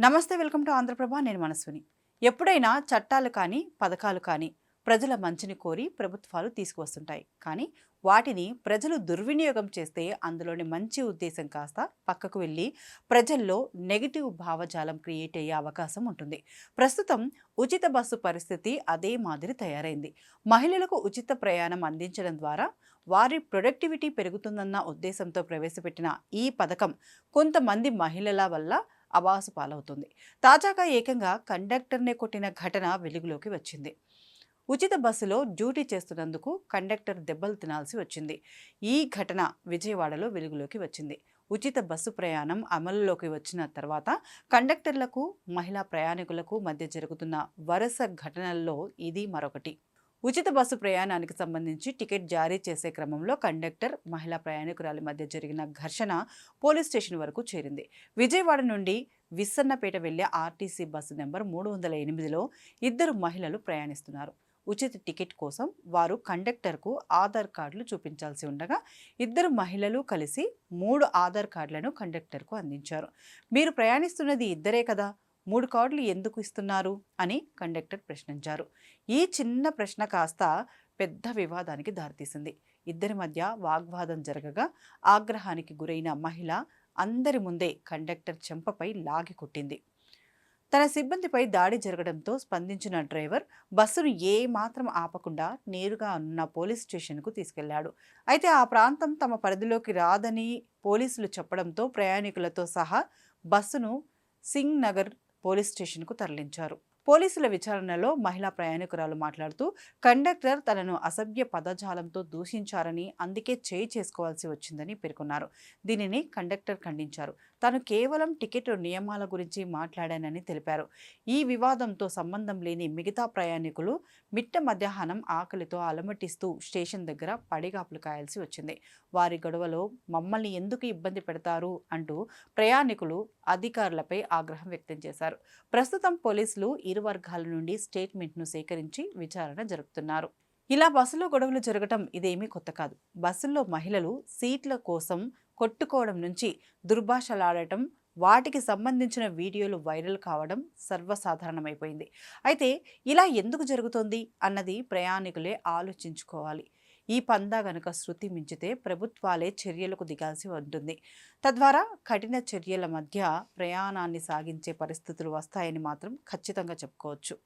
నమస్తే, welcome to Andhraprabha. నేను మనస్విని. ఎప్పుడైనా చట్టాలు కానీ పథకాలు కానీ ప్రజల మంచిని కోరి ప్రభుత్వాలు తీసుకువస్తుంటాయి. కానీ వాటిని ప్రజలు దుర్వినియోగం చేస్తే అందులోని మంచి ఉద్దేశం కాస్త పక్కకు వెళ్ళి ప్రజల్లో నెగిటివ్ భావజాలం క్రియేట్ అయ్యే అవకాశం ఉంటుంది. ప్రస్తుతం ఉచిత బస్సు పరిస్థితి అదే మాదిరి తయారైంది. మహిళలకు ఉచిత ప్రయాణం అందించడం ద్వారా వారి ప్రొడక్టివిటీ పెరుగుతుందన్న ఉద్దేశంతో ప్రవేశపెట్టిన ఈ పథకం కొంతమంది మహిళల వల్ల అవాసు పాలవుతుంది. తాజాగా ఏకంగా కండక్టర్నే కొట్టిన ఘటన వెలుగులోకి వచ్చింది. ఉచిత బస్సులో డ్యూటీ చేస్తున్నందుకు కండక్టర్ దెబ్బలు తినాల్సి వచ్చింది. ఈ ఘటన విజయవాడలో వెలుగులోకి వచ్చింది. ఉచిత బస్సు ప్రయాణం అమలులోకి వచ్చిన తర్వాత కండక్టర్లకు మహిళా ప్రయాణికులకు మధ్య జరుగుతున్న వరుస ఘటనల్లో ఇది మరొకటి. ఉచిత బస్సు ప్రయాణానికి సంబంధించి టికెట్ జారీ చేసే క్రమంలో కండక్టర్ మహిళా ప్రయాణికురాలి మధ్య జరిగిన ఘర్షణ పోలీస్ స్టేషన్ వరకు చేరింది. విజయవాడ నుండి విస్సన్నపేట వెళ్లే ఆర్టీసీ బస్సు నెంబర్ 308లో ఇద్దరు మహిళలు ప్రయాణిస్తున్నారు. ఉచిత టికెట్ కోసం వారు కండక్టర్కు ఆధార్ కార్డులు చూపించాల్సి ఉండగా ఇద్దరు మహిళలు కలిసి 3 ఆధార్ కార్డులను కండక్టర్కు అందించారు. మీరు ప్రయాణిస్తున్నది ఇద్దరే కదా, 3 కార్డులు ఎందుకు ఇస్తున్నారు అని కండక్టర్ ప్రశ్నించారు. ఈ చిన్న ప్రశ్న కాస్త పెద్ద వివాదానికి దారితీసింది. ఇద్దరి మధ్య వాగ్వాదం జరగగా ఆగ్రహానికి గురైన మహిళ అందరి ముందే కండక్టర్ చెంపపై లాగి కొట్టింది. తన సిబ్బందిపై దాడి జరగడంతో స్పందించిన డ్రైవర్ బస్సును ఏమాత్రం ఆపకుండా నేరుగా ఉన్న పోలీస్ స్టేషన్కు తీసుకెళ్లాడు. అయితే ఆ ప్రాంతం తమ పరిధిలోకి రాదని పోలీసులు చెప్పడంతో ప్రయాణికులతో సహా బస్సును సింగ్ నగర్ పోలీస్ స్టేషన్కు తరలించారు. పోలీసుల విచారణలో మహిళా ప్రయాణికురాలు మాట్లాడుతూ కండక్టర్ తనను అసభ్య పదజాలంతో దూషించారని, అందుకే చేయి చేసుకోవాల్సి వచ్చిందని పేర్కొన్నారు. దీనిని కండక్టర్ ఖండించారు. తాను కేవలం టికెట్ నియమాల గురించి మాట్లాడానని తెలిపారు. ఈ వివాదంతో సంబంధం లేని మిగతా ప్రయాణికులు మిట్ట మధ్యాహ్నం ఆకలితో అలమటిస్తూ స్టేషన్ దగ్గర పడిగాపులు కాయాల్సి వచ్చింది. వారి గొడవలో మమ్మల్ని ఎందుకు ఇబ్బంది పెడతారు అంటూ ప్రయాణికులు అధికారులపై ఆగ్రహం వ్యక్తం చేశారు. ప్రస్తుతం పోలీసులు ఇరు వర్గాల నుండి స్టేట్మెంట్ను సేకరించి విచారణ జరుపుతున్నారు. ఇలా బస్సులో గొడవలు జరగటం ఇదేమీ కొత్త కాదు. బస్సుల్లో మహిళలు సీట్ల కోసం కొట్టుకోవడం నుంచి దుర్భాషలాడటం, వాటికి సంబంధించిన వీడియోలు వైరల్ కావడం సర్వసాధారణమైపోయింది. అయితే ఇలా ఎందుకు జరుగుతోంది అన్నది ప్రయాణికులే ఆలోచించుకోవాలి. ఈ పందా గనుక శృతి మించితే ప్రభుత్వాలే చర్యలకు దిగాల్సి ఉంటుంది. తద్వారా కఠిన చర్యల మధ్య ప్రయాణాన్ని సాగించే పరిస్థితులు వస్తాయని మాత్రం ఖచ్చితంగా చెప్పుకోవచ్చు.